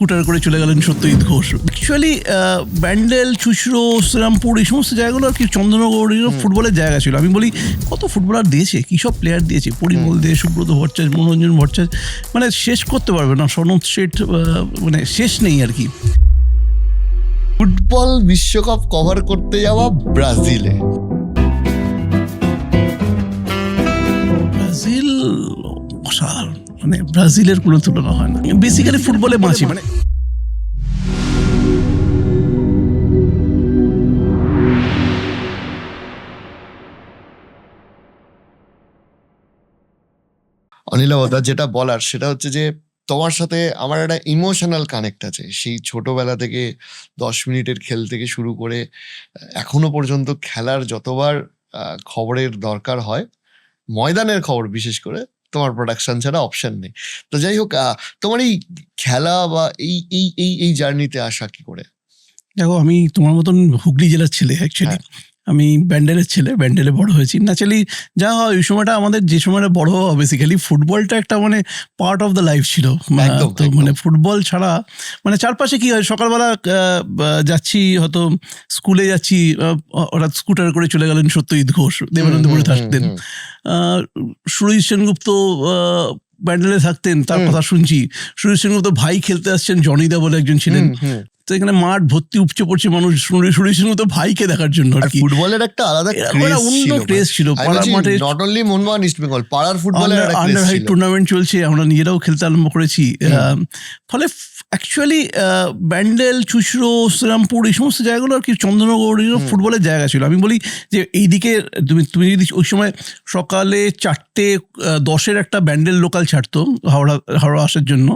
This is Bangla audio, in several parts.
স্কুটার করে চলে গেলেন সত্যজিৎ ঘোষ। অ্যাকচুয়ালি ব্যান্ডেল, চুঁচড়ো, শ্রীরামপুর এই সমস্ত জায়গাগুলো আর কি চন্দ্রনগর ফুটবলের জায়গা ছিল। আমি বলি কত ফুটবলার দিয়েছে, কী সব প্লেয়ার দিয়েছে, পরিমল দে, সুব্রত ভট্টাচার্য, মনোরঞ্জন ভট্টাচার্য, মানে শেষ করতে পারবে না। সনদ শেঠ, মানে শেষ নেই আর কি। ফুটবল বিশ্বকাপ কভার করতে যাওয়া ব্রাজিলে, ব্রাজিল অসাধারণ, মানে ব্রাজিলের কোনো তুলনা হয় না। বেসিক্যালি ফুটবলে বাঁচি, মানে অনিলাবদা যেটা বলার সেটা হচ্ছে যে তোমার সাথে আমার একটা ইমোশনাল কানেক্ট আছে। সেই ছোটবেলা থেকে 10 মিনিটের খেল থেকে শুরু করে এখনো পর্যন্ত খেলার যতবার খবরের দরকার হয়, ময়দানের খবর বিশেষ করে, তোমার প্রোডাকশন ছাড়া অপশন নেই। তো যাই হোক, তোমার এই খেলা বা এই এই এই এই জার্নিতে আসা কি করে? দেখো, আমি তোমার মতন হুগলি জেলার ছেলে অ্যাকচুয়ালি। আমি ব্যান্ডেলের ছেলে, ব্যান্ডেলে বড় হয়েছি। ন্যাচারালি যা হয় ওই সময়টা, আমাদের যে সময়টা বড় হওয়া, বেসিক্যালি ফুটবলটা একটা মানে পার্ট অফ দ্য লাইফ ছিল। তো মানে ফুটবল ছাড়া মানে চারপাশে কি হয়, সকালবেলা যাচ্ছি, হয়তো স্কুলে যাচ্ছি, ওরা স্কুটার করে চলে গেলেন সত্যজিৎ ঘোষ, দেবানন্দপুরে থাকতেন। সুরজিৎ সেনগুপ্ত ব্যান্ডেলে থাকতেন, তার কথা শুনছি। সুরজিৎ সেনগুপ্ত ভাই খেলতে আসছেন, জনিদা বলে একজন ছিলেন। তো এখানে মাঠ ভর্তি উপচে পড়ছে মানুষ সুরজিৎ সেনগুপ্ত ভাইকে দেখার জন্য আর কি। ফুটবলের একটা আলাদা ক্রেজ ছিল পাড়ার মাঠে। Not only Mohun Bagan, east Bengal, পাড়ার ফুটবলের আন্ডার হাইট টুর্নামেন্ট চলছে, আমরা নিজেরাও খেলতে আরম্ভ করেছি। ফলে অ্যাকচুয়ালি ব্যান্ডেল, চুঁচড়ো, শ্রীরামপুর এই সমস্ত জায়গাগুলো আর কি চন্দ্রনগর ফুটবলের জায়গা ছিল। আমি বলি যে এইদিকে তুমি যদি ওই সময় সকালে 4:10 একটা ব্যান্ডেল লোকাল ছাড়তো হাওড়া আসার জন্য,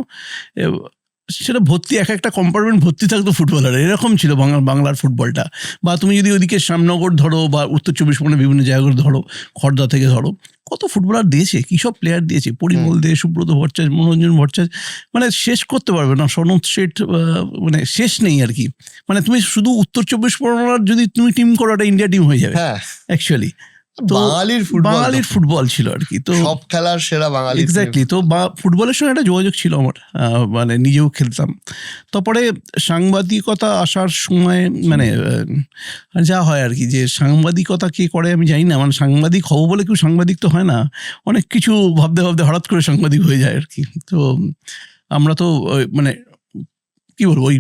সেটা ভর্তি, এক একটা কম্পার্টমেন্ট ভর্তি থাকতো ফুটবলার, এরকম ছিল বাংলার ফুটবলটা। বা তুমি যদি ওইদিকে শ্যামনগর ধরো বা উত্তর 24 পরগনার বিভিন্ন জায়গাগুলো ধরো, খড়দা থেকে ধরো, কত ফুটবলার দিয়েছে, কী সব প্লেয়ার দিয়েছে, পরিমল দে, সুব্রত ভট্টাচার্য, মনোরঞ্জন ভট্টাচার্য, মানে শেষ করতে পারবে না। সনদ শেঠ, মানে শেষ নেই আর কি। মানে তুমি শুধু উত্তর 24 পরগনার যদি তুমি টিম করো, একটা ইন্ডিয়া টিম হয়ে যাবে অ্যাকচুয়ালি। বাঙালির ফুটবল ছিল আর কি। তো সব খেলার সেরা বাঙালি, এক্স্যাক্টলি। তো ফুটবলের সঙ্গে একটা যোগাযোগ ছিল আমার, মানে নিজেও খেলতাম। তারপরে সাংবাদিকতা আসার সময় মানে যা হয় আর কি, যে সাংবাদিকতা কে করে আমি জানি না, মানে সাংবাদিক হবো বলে কেউ সাংবাদিক তো হয় না, অনেক কিছু ভাবতে ভাবতে হঠাৎ করে সাংবাদিক হয়ে যায় আর কি। তো আমরা তো মানে কি বলবো, ওই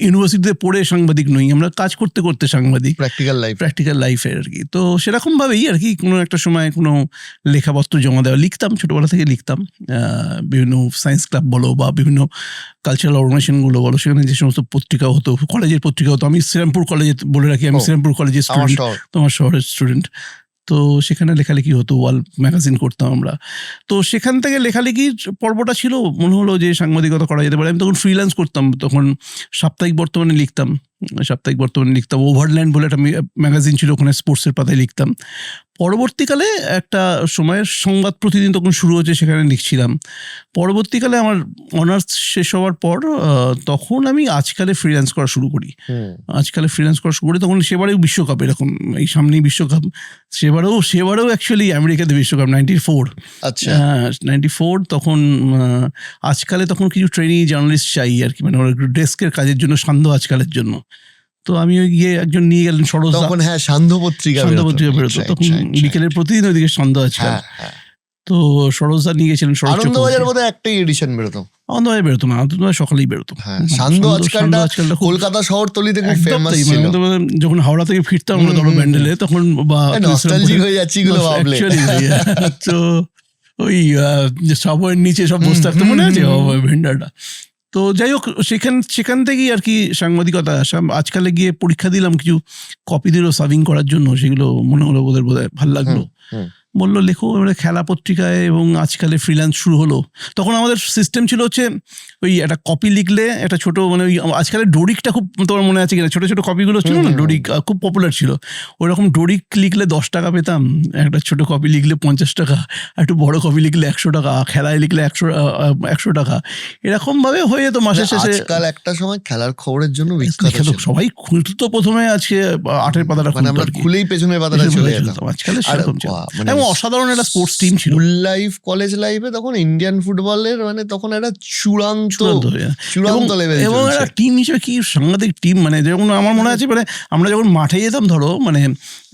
ইউনিভার্সিটিতে পড়ে সাংবাদিক নই, আমরা কাজ করতে করতে সাংবাদিক, প্র্যাকটিক্যাল লাইফের আর কি। তো সেরকমভাবেই আর কি কোনো একটা সময় কোনো লেখাপত্র জমা দেওয়া, লিখতাম, ছোটোবেলা থেকে লিখতাম। বিভিন্ন সায়েন্স ক্লাব বলো বা বিভিন্ন কালচারাল অর্গানাইজেশনগুলো বলো, সেখানে যে সমস্ত পত্রিকা হতো, কলেজের পত্রিকা হতো। আমি শ্রীরামপুর কলেজে, বলে রাখি, আমি শ্রীরামপুর কলেজের স্টুডেন্ট, তোমার শহরের স্টুডেন্ট। তো সেখানে লেখালেখি হতো, ওয়াল ম্যাগাজিন করতাম আমরা। তো সেখান থেকে লেখালেখির পর্বটা ছিল, মনে হলো যে সাংবাদিকতা করা যেতে পারে। আমি তখন ফ্রিল্যান্স করতাম, তখন সাপ্তাহিক বর্তমানে লিখতাম। ওভারল্যান্ড বলে একটা ম্যাগাজিন ছিল, ওখানে স্পোর্টসের পাতায় লিখতাম। পরবর্তীকালে একটা সময়ের সংবাদ প্রতিদিন তখন শুরু হয়েছে, সেখানে লিখছিলাম। পরবর্তীকালে আমার অনার্স শেষ হওয়ার পর তখন আমি আজকালে ফ্রিল্যান্স করা শুরু করি। তখন সেবারেও বিশ্বকাপ, এরকম এই সামনেই বিশ্বকাপ, সেবারেও অ্যাকচুয়ালি আমেরিকাতে বিশ্বকাপ 94। তখন আজকালে তখন কিছু ট্রেনিং জার্নালিস্ট চাই আর কি, মানে একটু ডেস্কের কাজের জন্য, সান্ধ্য আজকালের জন্য। তো আমি গিয়ে একজন নিয়ে গেলেন সরোজা, সান্ধ্য পত্রিকা বেরোতো তখন বিকেলের প্রতিদিন ওইদিকে সান্ধ্য আজকাল। তো সরোজা নিয়ে গেছিলেন, আনন্দবাজার মধ্যে একটাই এডিশন বেরোতো, আনন্দবাজার বেরোতো না, আনন্দবাজার সকালেই বেরোতো। সান্ধ্য আজকালটা কলকাতা শহরতলিতে খুব ফেমাস ছিল। যখন হাওড়া থেকে ফিরতাম আমরা ধরো ব্যান্ডেলে, তখন বা নস্টালজিক হয়ে যাচ্ছি এগুলো ভাবলে। তো ওই সাবওয়ের নিচে সব বসে থাকতো, মনে আছে ভেন্ডারটা। তো যাই হোক, সেখান থেকেই আর কি সাংবাদিকতা আসা। আজকালে গিয়ে পরীক্ষা দিলাম, কিছু কপি দিল সার্ভিং করার জন্য, সেগুলো মনে হলো ওদের বোধহয় ভালো লাগলো, বললো লেখো। এবারে খেলা পত্রিকায় এবং আজকালে ফ্রিল্যান্স শুরু হলো। তখন আমাদের সিস্টেম ছিল হচ্ছে ওই একটা কপি লিখলে একটা ছোটো, মানে ওই আজকালের ডোরিকটা খুব, তোমার মনে আছে কিনা, ছোটো ছোটো কপিগুলো ছিল না, ডোরিক খুব পপুলার ছিল। ওইরকম ডোরিক লিখলে 10 টাকা পেতাম, একটা ছোটো কপি লিখলে 50 টাকা, একটু বড় কপি লিখলে 100 টাকা, খেলায় লিখলে 100 টাকা, এরকমভাবে হয়ে যেত মাসের শেষে। আজকাল একটা সময় খেলার খবরের জন্য বিখ্যাত, সবাই খুলতো প্রথমে, আজকে 8-এর পাতাটা খুলেই পেছনের পাতাটা চলে যেত। আজকাল অসাধারণ একটা স্পোর্টস টিম ছিল। স্কুল লাইফ, কলেজ লাইফে তখন ইন্ডিয়ান ফুটবলের মানে তখন একটা চূড়ান্ত লেভেল এবং একটা টিম হিসেবে কি সাংঘাতিক টিম, মানে যেমন আমার মনে আছে মানে আমরা যখন মাঠে যেতাম ধরো মানে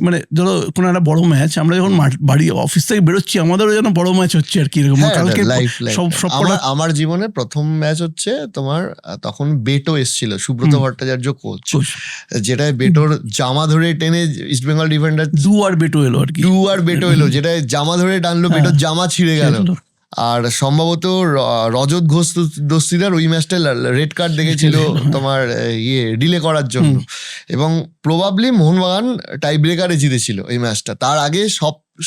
মানে ধরো কোনো একটা বড় ম্যাচ, আমরা যখন বাড়ি অফিস থেকে বেরোচ্ছি আমাদেরও যেন বড় ম্যাচ হচ্ছে আর কি এরকম। কালকে আমার জীবনে প্রথম ম্যাচ হচ্ছে তোমার তখন বেটো এসেছিল, সুব্রত ভট্টাচার্য কোচ, যেটায় বেটোর জামা ধরে টেনে ইস্ট বেঙ্গল ডিফেন্ডার দুয়ার বেটো এলো, যেটা জামা ধরে টানলো, বেটোর জামা ছিঁড়ে গেল। আর সম্ভবত রজত ঘোষ দস্তিদার ওই ম্যাচটা রেড কার্ড দেখেছিল তোমার ডিলে করার জন্য, এবং প্রবাবলি মোহনবাগান টাই ব্রেকারে জিতেছিল এই ম্যাচটা। তার আগে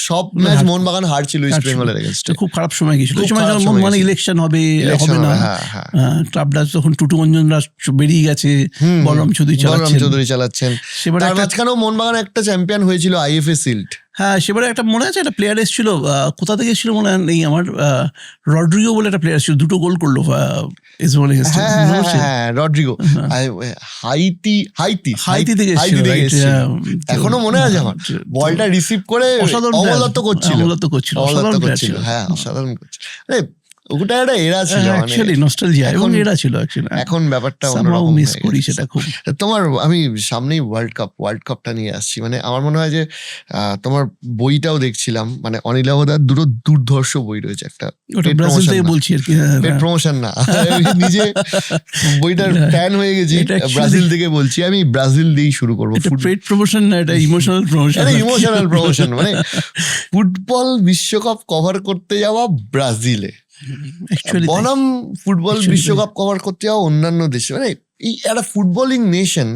সব ম্যাচ মোহনবাগান হারছিল ইস্ট বেঙ্গলের এগেইনস্টে। খুব খারাপ সময় গেছিল মানে ইলেকশন হবে না, ক্লাবটা তখন টুটু মঞ্জনরা বেরিয়ে গেছে, বলরাম চৌধুরী চালাচ্ছেন। তার মাঝখানেও মোহনবাগান একটা চ্যাম্পিয়ন হয়েছিল আইএফএ শিল্ড। হ্যাঁ, সেবারে একটা মনে আছে একটা প্লেয়ার এসেছিল, কোথা থেকে এসেছিল মনে নেই আমার, রড্রিগো বলে একটা প্লেয়ার ছিল, 2টো গোল করলো রড্রিগো, হাইতি থেকে এসেছিল। এখনো মনে আছে আমার, বলটা রিসিভ করে অমল দত্ত করছিল। হ্যাঁ, অসাধারণ করছিল। ওটা একটা এরা ছিল, অ্যাকচুয়ালি নস্টালজিয়া এবং এরা ছিল অ্যাকচুয়ালি। এখন ব্যাপারটা অন্যরকম মিস করি সেটা খুব। তোমার আমি সামনেই ওয়ার্ল্ড কাপটা নিয়ে আসছি, মানে আমার মনে হয় যে তোমার বইটাও দেখছিলাম, মানে অনিল আহমেদার দুটো দুর্ধর্ষ বই রয়েছে। একটা ব্রাজিল থেকে বলছি আর কি, পেট প্রমোশন না, নিজে বইটার ফ্যান হয়ে গেছি, ব্রাজিল থেকে বলছি। আমি ব্রাজিল দিয়েই শুরু করবো। পেট প্রমোশন না, এটা ইমোশনাল প্রমোশন, মানে ফুটবল বিশ্বকাপ কভার করতে যাওয়া ব্রাজিলে, বনাম ফুটবল বিশ্বকাপ কভার করতে যাওয়া অন্যান্য দেশে, মানে এই একটা ফুটবলিং নেশন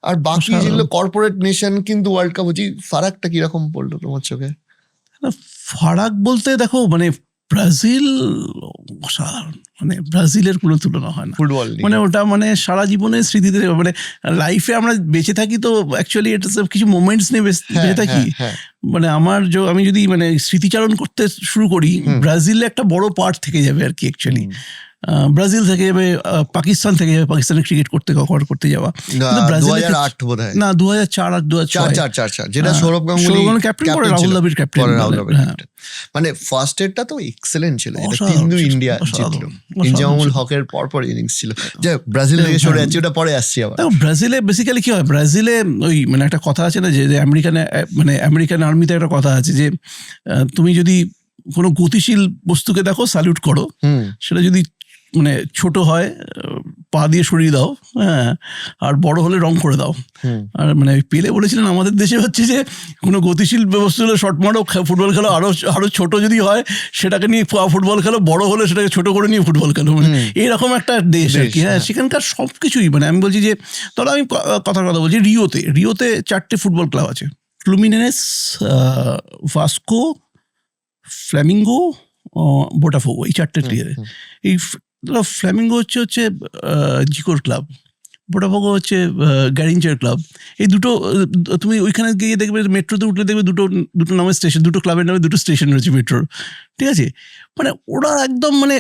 আর বাকি যেগুলো কর্পোরেট নেশন কিন্তু ওয়ার্ল্ড কাপ হচ্ছে, ফারাকটা কিরকম পড়লো তোমার চোখে? ফারাক বলতে দেখো মানে ব্রাজিল মানে ব্রাজিলের কোনো তুলনা হয় না ফুটবল, মানে ওটা মানে সারা জীবনের স্মৃতিতে, মানে লাইফে আমরা বেঁচে থাকি তো অ্যাকচুয়ালি এটা সব কিছু মোমেন্টস নিয়ে বেঁচে থাকি। মানে আমি যদি মানে স্মৃতিচারণ করতে শুরু করি, ব্রাজিলে একটা বড় পার্ট থেকে যাবে আর কি অ্যাকচুয়ালি। ব্রাজিল থেকে যাবে, পাকিস্তান থেকে যাবে, পাকিস্তানের ক্রিকেট করতে যাওয়া। 2008 বোধহয় না, 2004 আর 2006, যেটা সৌরভ গাঙ্গুলি ক্যাপ্টেন করে, রাহুল দ্রাবিড় ক্যাপ্টেন। মানে ফার্স্ট এরটা তো এক্সেলেন্ট ছিল, কিন্তু ইন্ডিয়া জিতলো। ইনজামুল হকের পরপর ইনিংস ছিল। যে ব্রাজিল থেকে সরে যাচ্ছে, ওটা পরে আসছি আবার। ব্রাজিলে বেসিক্যালি কি হয়, ব্রাজিলে ওই মানে একটা কথা আছে না, যে আমেরিকান আর্মিতে একটা কথা আছে যে তুমি যদি কোনো গতিশীল বস্তুকে দেখো স্যালুট করো, সেটা যদি মানে ছোট হয় পা দিয়ে সরিয়ে দাও, হ্যাঁ, আর বড় হলে রং করে দাও। আর মানে পেলে বলেছিলেন আমাদের দেশে হচ্ছে যে কোনো গতিশীল বস্তু হলে শর্ট মারো, ফুটবল খেলো, আরো ছোট যদি হয় সেটাকে নিয়ে ফুটবল খেলো, বড় হলে সেটাকে ছোট করে নিয়ে ফুটবল খেলো, মানে এইরকম একটা দেশ আর কি। হ্যাঁ, সেখানকার সব কিছুই মানে আমি বলছি যে ধরো আমি কথা বলছি, রিওতে 4টে ফুটবল ক্লাব আছে, ফ্লুমিনেস, ভাস্কো, ফ্ল্যামিঙ্গো, বোটাফোগো, এই 4টে ক্লিয়ারে। এই ফ্ল্যামিঙ্গো হচ্ছে জিকোর ক্লাব, বোটাফোগো হচ্ছে গ্যারিঞ্চার ক্লাব। এই দুটো তুমি ওইখানে গিয়ে দেখবে, মেট্রোতে উঠলে দেখবে দুটো নামের স্টেশন, দুটো ক্লাবের নামে দুটো স্টেশন রয়েছে মেট্রোর, ঠিক আছে। মানে ওরা একদম মানে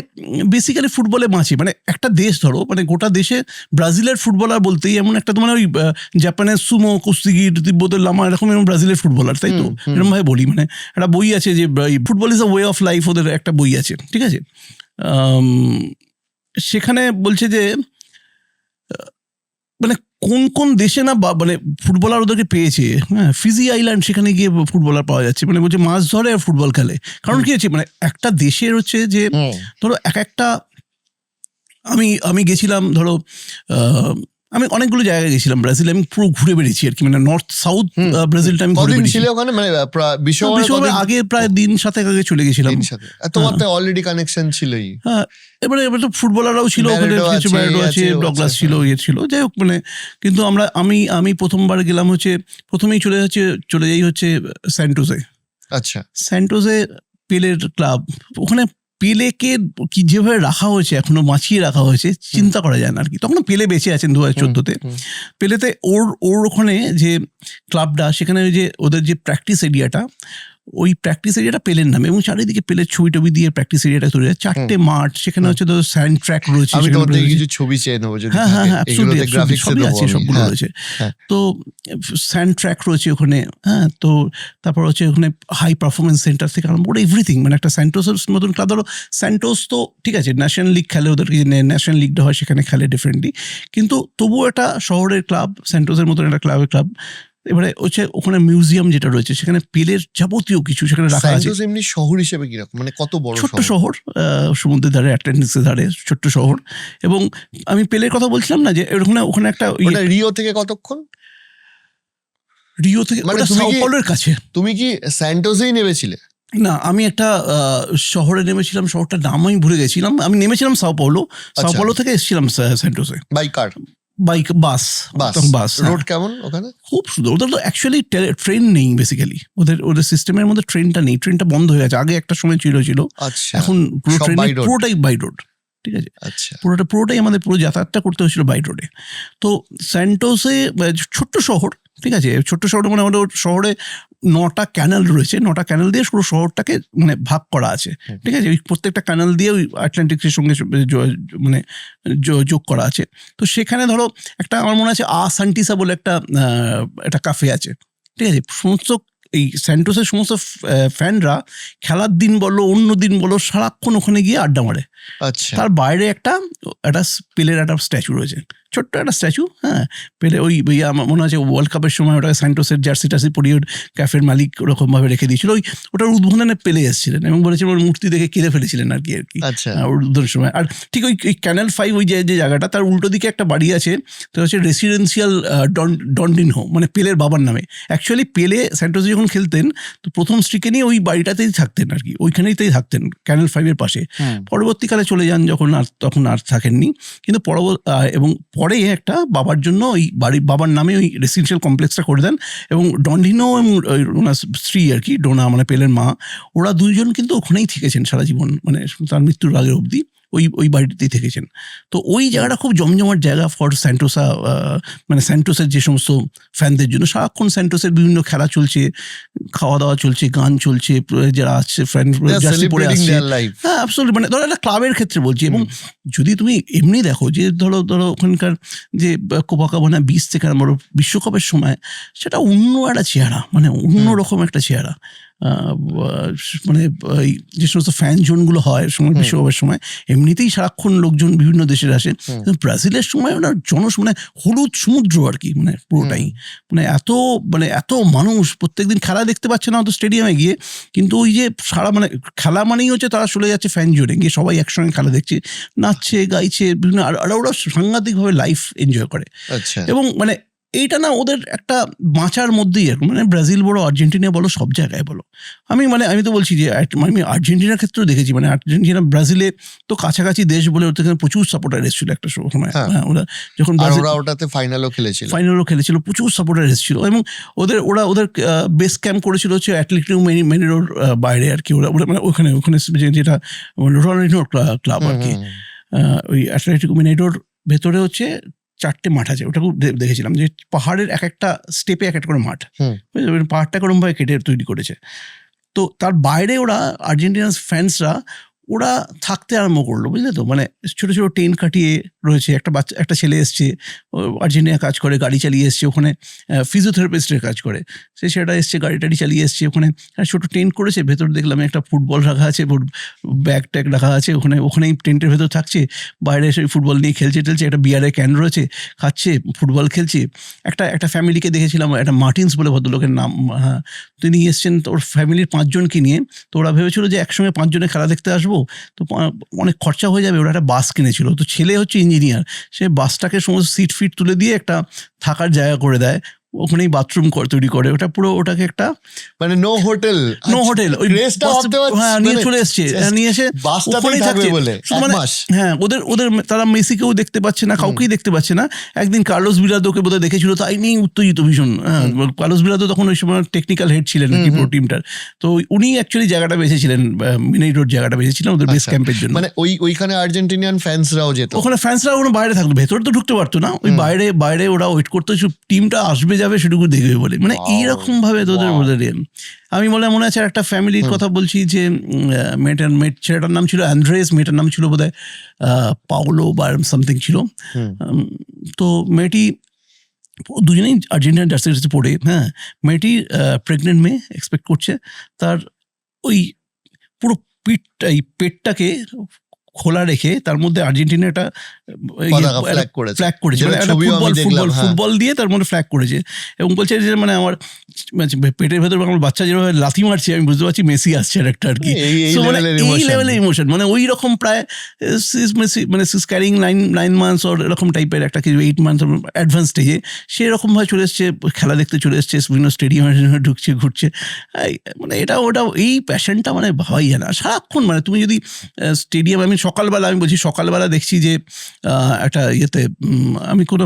বেসিক্যালি ফুটবলে বাঁচে। মানে একটা দেশ ধরো, মানে গোটা দেশে ব্রাজিলের ফুটবলার বলতেই এমন একটা, মানে ওই জাপানের সুমো, কুস্তিগির, তিব্বতের লামা, এরকম ব্রাজিলের ফুটবলার, তাই তো এরকম ভাবে বলি। মানে একটা বই আছে যে football is a way of life, ওদের একটা বই আছে, ঠিক আছে। সেখানে বলছে যে মানে কোন দেশে না মানে ফুটবলার ওদেরকে পেয়েছে, হ্যাঁ, ফিজি আইল্যান্ড, সেখানে গিয়ে ফুটবলার পাওয়া যাচ্ছে। মানে বলছে মাছ ধরে আর ফুটবল খেলে। কারণ কি হচ্ছে, মানে একটা দেশের হচ্ছে যে ধরো একটা আমি গেছিলাম ধরো, আমি অনেকগুলো জায়গায় গেছিলাম ব্রাজিলে, আমি পুরো ঘুরে বেরিয়েছি আর কি, মানে নর্থ সাউথ ব্রাজিলটা আমি ঘুরে বেরিয়েছি। মানে বিশ্বকাপের আগে প্রায় 7 আগে চলে গেছিলাম। তোমার তো অলরেডি কানেকশন ছিলই। হ্যাঁ, এবারে তো ফুটবলাররাও ছিল ওখানে, কিছু ব্যারেটো আছে, ডগলাস ছিল, ছিল, যাই হোক। মানে কিন্তু আমি প্রথমবার গেলাম হচ্ছে, প্রথমেই চলে যাই হচ্ছে স্যান্টোসে। আচ্ছা, স্যান্টোসে পেলের ক্লাব, ওখানে পেলেকে কি যেভাবে রাখা হয়েছে, এখনো বাঁচিয়ে রাখা হয়েছে, চিন্তা করা যায় না আর কি। তখন পেলে বেঁচে আছেন 2014-তে। পেলেতে ওর ওখানে যে ক্লাবটা, সেখানে ওই যে ওদের যে প্র্যাকটিস এরিয়াটা, ওই প্র্যাকটিস এরিয়াটা পেলের নামে, এবং চারিদিকে পেলের ছবি টবি দিয়ে প্র্যাকটিস এরিয়াটা তৈরি হয়, 4টে মাঠ, সেখানে হচ্ছে তো স্যান্ড ট্র্যাক রয়েছে, আমি সেখানে তোমার থেকে রয়েছে- কিছু ছবি চেয়ে নেবো যদি হ্যাঁ হ্যাঁ থাকে। হ্যাঁ এগুলোতে absolutely, গ্রাফিক্স সবই আছে, সবগুলো রয়েছে। হ্যাঁ। তো স্যান্ড ট্র্যাক রয়েছে ওখানে, হ্যাঁ, তো তারপর হচ্ছে ওখানে হাই পারফরমেন্স সেন্টার থেকে আরম্ভ করে এভরিথিং, মানে একটা স্যান্টোসের মতন ক্লাব। ধরো স্যান্টোস তো ঠিক আছে ন্যাশনাল লিগ খেলে, ওদের ন্যাশনাল লিগটা হয় সেখানে খেলে ডিফারেন্টলি, কিন্তু তবুও একটা শহরের ক্লাব, স্যান্টোসের মতন একটা ক্লাব। এবারে হচ্ছে ওখানে মিউজিয়াম যেটা রয়েছে, সেখানে পেলের যাবতীয় কিছু সেখানে রাখা আছে। স্যান্টোস এমনি শহর হিসেবে কিরকম, মানে কত বড় ছোট্ট শহর, সমুদ্রের ধারে, অ্যাটলান্টিক্সের ধারে ছোট্ট শহর। এবং আমি পেলের কথা বলছিলাম না, যে ওখানে একটা ওটা রিও থেকে কতক্ষণ? রিও থেকে, মানে ওটা তুমি সাও কি- পাওলোর কাছে। তুমি কি স্যান্টোসেই নেমেছিলে? না, আমি একটা শহরে নেমেছিলাম, শহরটার নাম আমি ভুলে গেছিলাম। আমি নেমেছিলাম সাও পাওলো, সাও পাওলো থেকে এসেছিলাম স্যান্টোসে by car? Bike, bus. Bus. Road কেমন ওখানে? খুব সুন্দর। ওদের তো অ্যাকচুয়ালি ট্রেন নেই বেসিক্যালি, ওদের সিস্টেমের মধ্যে ট্রেনটা নেই, ট্রেনটা বন্ধ হয়ে গেছে। আগে একটা সময় ছিল, আচ্ছা, এখন পুরো সব ট্রেন by road। পুরোটাই বাই রোড, ঠিক আছে। আচ্ছা, পুরোটাই আমাদের পুরো যাতায়াতটা করতে হয়েছিল বাই রোডে। তো স্যান্টোসে ছোট্ট শহর, ঠিক আছে, ছোট্ট শহরে মানে আমাদের শহরে 9টা ক্যানাল রয়েছে, 9টা ক্যানাল দিয়ে পুরো শহরটাকে মানে ভাগ করা আছে, ঠিক আছে। ওই প্রত্যেকটা ক্যানাল দিয়ে ওই আটলান্টিক্সের সঙ্গে মানে যোগ করা আছে। তো সেখানে ধরো একটা, আমার মনে আছে সান্টিসা বলে একটা কাফে আছে, ঠিক আছে। সমস্ত এই স্যান্টোসের সমস্ত ফ্যানরা খেলার দিন বলো, অন্য দিন বলো, সারাক্ষণ ওখানে গিয়ে আড্ডা মারে। আচ্ছা। তার বাইরে একটা পেলের একটা স্ট্যাচু রয়েছে, ছোট্ট একটা স্ট্যাচু, হ্যাঁ। পেলে ওই আমার মনে আছে ওয়ার্ল্ড কাপের সময় ওটা স্যান্টোসের জার্সি টার্সি পরিয়ে ক্যাফের মালিক ওরকম ভাবে রেখে দিয়েছিল। ওটার উদ্বোধনে পেলে এসেছিলেন এবং বলেছিলেন ওর মূর্তি দেখে কেঁদে ফেলেছিলেন আর কি আচ্ছা, ওর উদ্বোধনের সময়। আর ঠিক ওই ক্যানেল 5 ওই যে জায়গাটা, তার উল্টো দিকে একটা বাড়ি আছে, তো হচ্ছে রেসিডেন্সিয়াল ডন্ডিনহো, মানে পেলের বাবার নামে। অ্যাকচুয়ালি পেলে স্যান্টোসে যখন খেলতেন, তো প্রথম স্ট্রিকে নিয়ে ওই বাড়িটাতেই থাকতেন আর কি, ওইখানেই থাকতেন ক্যানেল 5-এর পাশে। পরবর্তীকালে চলে যান যখন, আর তখন আর থাকেননি। কিন্তু এবং পরে একটা বাবার জন্য ওই বাবার নামে ওই রেসিডেন্সিয়াল কমপ্লেক্সটা করে দেন। এবং ডন্ডিনো এবং ওনার স্ত্রী আর কি, ডোনা মানে পেলের মা, ওরা দুইজন কিন্তু ওখানেই থেকেছেন সারা জীবন, মানে তার মৃত্যুর আগের অবধি ওই বাড়িতেই থেকেছেন। তো ওই জায়গাটা খুব জমজমাট জায়গা ফর স্যান্টোসা, মানে স্যান্টোসের যে সমস্ত ফ্যানদের জন্য। সারাক্ষণ স্যান্টোসের বিভিন্ন খেলা চলছে, খাওয়া দাওয়া চলছে, গান চলছে, যারা আসছে ফ্যান জার্সি পরে আসছে, হ্যাঁ অ্যাবসলিউটলি। মানে ধরো একটা ক্লাবের ক্ষেত্রে বলছি। এবং যদি তুমি এমনি দেখো যে ধরো ওখানকার যে কোপাকাবানা বিচ থেকে আমরা বিশ্বকাপের সময়, সেটা অন্য একটা চেহারা, মানে অন্যরকম একটা চেহারা। মানে এই যে সমস্ত ফ্যান জোনগুলো হয় সময় বিশ্বকাপের সময়, এমনিতেই সারাক্ষণ লোকজন বিভিন্ন দেশের আসে। ব্রাজিলের সময় ওনার মানে হলুদ সমুদ্র আর কি, মানে পুরোটাই, মানে এত মানুষ প্রত্যেকদিন খেলা দেখতে পাচ্ছে না হয়তো স্টেডিয়ামে গিয়ে, কিন্তু ওই যে সারা মানে খেলা মানেই হচ্ছে তারা চলে যাচ্ছে ফ্যান জোনে গিয়ে, সবাই একসঙ্গে খেলা দেখছে, নাচছে গাইছে বিভিন্ন, আর ওরা সাংঘাতিকভাবে লাইফ এনজয় করে। এবং মানে এইটা না ওদের একটা বাঁচার মধ্যেই, মানে ব্রাজিল বলো, আর্জেন্টিনা বলো, সব জায়গায় বলো। আমি তো বলছি যে আমি আর্জেন্টিনার ক্ষেত্রেও দেখেছি, মানে আর্জেন্টিনা ব্রাজিলে তো কাছাকাছি দেশ বলে ওদের প্রচুর সাপোর্টার এসেছিল একটা সময়। ওরা যখন ওটাতে ফাইনালও খেলেছিল, প্রচুর সাপোর্টার এসেছিল। এবং ওদের বেস ক্যাম্প করেছিল হচ্ছে অ্যাটলেটিকো মিনেইরোর বাইরে আর কি। ওরা মানে ওখানে যেটা রোনাল্ডিনোর ক্লাব আর কি, ওই অ্যাটলেটিকো মিনেইরোর ভেতরে হচ্ছে 4টে মাঠ আছে। ওটা খুব দেখেছিলাম যে পাহাড়ের এক একটা স্টেপে এক একটা করে মাঠ, পাহাড়টা কোরমভাবে কেটে তৈরি করেছে। তো তার বাইরে ওরা আর্জেন্টিনার ফ্যান্সরা ওরা থাকতে আরম্ভ করলো, বুঝলে তো। মানে ছোটো ছোটো টেন্ট কাটিয়ে রয়েছে, একটা ছেলে এসছে, আর্জেন্টিনা কাজ করে, গাড়ি চালিয়ে এসছে, ওখানে ফিজিওথেরাপিস্টের কাজ করে, সেটা এসছে, গাড়ি টাড়ি চালিয়ে এসছে, ওখানে ছোটো টেন্ট করেছে। ভেতর দেখলাম একটা ফুটবল রাখা আছে, ব্যাগ ট্যাগ রাখা আছে, ওখানেই টেন্টের ভেতর থাকছে, বাইরে এসে ফুটবল নিয়ে খেলছে, একটা বিয়ারের ক্যান রয়েছে, খাচ্ছে, ফুটবল খেলছে। একটা ফ্যামিলিকে দেখেছিলাম, একটা মার্টিন্স বলে ভদ্রলোকের নাম, হ্যাঁ, তিনি এসছেন ওর ফ্যামিলির 5 জনকে নিয়ে। তো ওরা ভেবেছিল যে একসঙ্গে 5 জনে খেলা দেখতে আসবো, তো অনেক খরচা হয়ে যাবে। ওরা একটা বাস কিনেছিল, তো ছেলে হচ্ছে ইঞ্জিনিয়ার, সে বাসটাকে সমস্ত সিট ফিট তুলে দিয়ে একটা থাকার জায়গা করে দেয়, ওখানেই বাথরুম তৈরি করে। ওটাকে একটা মানে নো হোটেল ওই নিয়ে চলে এসছে, নিয়ে এসে ওখানেই থাকছে মানে। হ্যাঁ, ওদের তারা মেসিকেও দেখতে পাচ্ছে না, কাউকেই দেখতে পাচ্ছে না। একদিন কার্লোস বিরাদোকে বোধহয় দেখেছিল, তাই নিয়ে উত্তেজিত ভীষণ। কার্লোস বিরাদো তখন ওই সময় টেকনিক্যাল হেড ছিলেন আর কি পুরো টিমটার। তো উনি অ্যাকচুয়ালি জায়গাটা বেঁচেছিলেন, মিনেইরোর জায়গাটা বেঁচেছিলেন ওদের বেস ক্যাম্পের জন্য। মানে ওইখানে আর্জেন্টিনিয়ান ফ্যান্সরাও যেত, ওখানে ফ্যান্সরা বাহিরে থাকতো, ভেতরে তো ঢুকতে পারতো না। ওই বাইরে ওরা ওয়েট করতো টিমটা আসবে যাবে সেটুকু দেখবে বলে, মানে Wow, এইরকম ভাবে তোদের wow. ওদের আমি মনে আছে একটা ফ্যামিলির কথা বলছি যে মেয়েটার ছেলেটার নাম ছিল অ্যান্ড্রেস, মেয়েটার নাম ছিল বোধহয় পাওলো বা সামথিং ছিল। তো মেয়েটি দুজনেই আর্জেন্টিনা জার্সি পড়ে, হ্যাঁ, মেয়েটি প্রেগনেন্ট মেয়ে এক্সপেক্ট করছে, তার ওই পুরো এই পেটটাকে খোলা রেখে তার মধ্যে আর্জেন্টিনা একটা ফ্ল্যাগ করেছে, মানে একটা ফুটবল দিয়ে তার মধ্যে ফ্ল্যাগ করেছে, এবং বলছে যে মানে আমার পেটের ভেতর আমার বাচ্চা যেভাবে লাথি মারছে আমি বুঝতে পারছি মেসি আসছে একটা আর কি। এই লেভেলের ইমোশন, মানে ওই রকম প্রায় মানে ক্যারিং 9 months ওর এরকম টাইপের একটা কিছু 8 months অ্যাডভান্স স্টেজে সেরকম ভাবে চলে এসছে, খেলা দেখতে চলে এসছে, বিভিন্ন স্টেডিয়ামে ঢুকছে ঘুরছে, মানে এটা ওটা এই প্যাশনটা মানে ভাবাই যায় না সারাক্ষণ। মানে তুমি যদি স্টেডিয়াম, আমি সকালবেলা, আমি বলছি সকালবেলা দেখছি যে একটা ইয়েতে আমি কোনো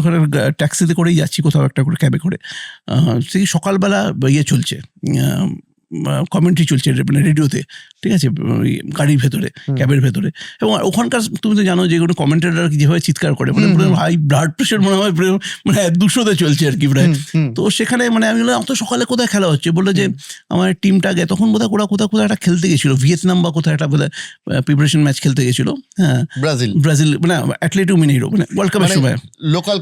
ট্যাক্সিতে করেই যাচ্ছি কোথাও একটা করে ক্যাবে করে, সেই সকালবেলা ইয়ে চলছে, কমেন্ট্রি চলছে মানে রেডিওতে, ঠিক আছে, গাড়ির ভেতরে, ক্যাবের ভেতরে, এবং ওখানকার তুমি তো জানো যে কোনো কমেন্টেটার যেভাবে চিৎকার করে, মানে হাই ব্লাড প্রেশার মনে হয় মানে 200-তে চলছে আর কি প্রায়। তো সেখানে মানে আমি বললাম অত সকালে কোথায় খেলা হচ্ছে, বললো যে আমার টিমটা আগে তখন বোধহয় কোথাও একটা খেলতে গেছিলো, ভিয়েতনাম বা কোথায় একটা বোধহয় প্রিপারেশন ম্যাচ খেলতে গেছিলো, হ্যাঁ, ব্রাজিল মানে অ্যাটলেটিকো মিনেইরো, মানে ওয়ার্ল্ড কাপের সময় লোকাল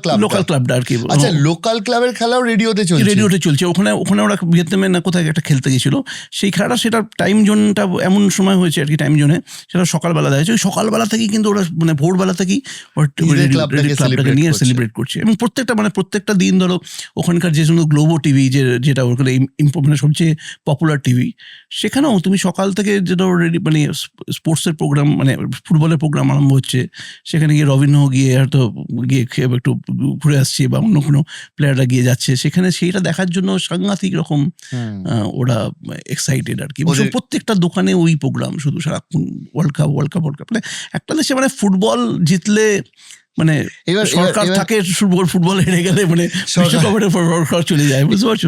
ক্লাবটা আর কি। আচ্ছা, লোকাল ক্লাবের খেলাও রেডিওতে চলছে ওখানে ওরা ভিয়েতনামে না কোথায় একটা খেলতে গেছিলো, সেই খেলাটা সেটা টাইম জোনটা এমন সময় হয়েছে আর কি, টাইম জোনে সেটা সকালবেলা দেখছে, ওই সকালবেলা থেকেই কিন্তু ওরা মানে ভোরবেলা থেকেই ক্লাবটাকে নিয়ে সেলিব্রেট করছে, এবং প্রত্যেকটা দিন ধরো ওখানকার যে সমস্ত গ্লোবো টিভি যেটা ওখানে মানে সবচেয়ে পপুলার টিভি, সেখানেও তুমি সকাল থেকে যেটা মানে স্পোর্টসের প্রোগ্রাম, মানে ফুটবলের প্রোগ্রাম আরম্ভ হচ্ছে, সেখানে গিয়ে রবিনহ গিয়ে হয়তো গিয়ে একটু ঘুরে আসছে বা অন্য কোনো প্লেয়াররা গিয়ে যাচ্ছে সেখানে, সেইটা দেখার জন্য সাংঘাতিক রকম ওরা এক্সাইটেড আর কি। প্রত্যেকটা দোকানে ওই প্রোগ্রাম শুধু সারাক্ষণ ওয়ার্ল্ড কাপ মানে একটা দেশে মানে ফুটবল জিতলে মানে সরকার থাকে, ফুটবল হেরে গেলে মানে সরকার চলে যায়, বুঝতে পারছো।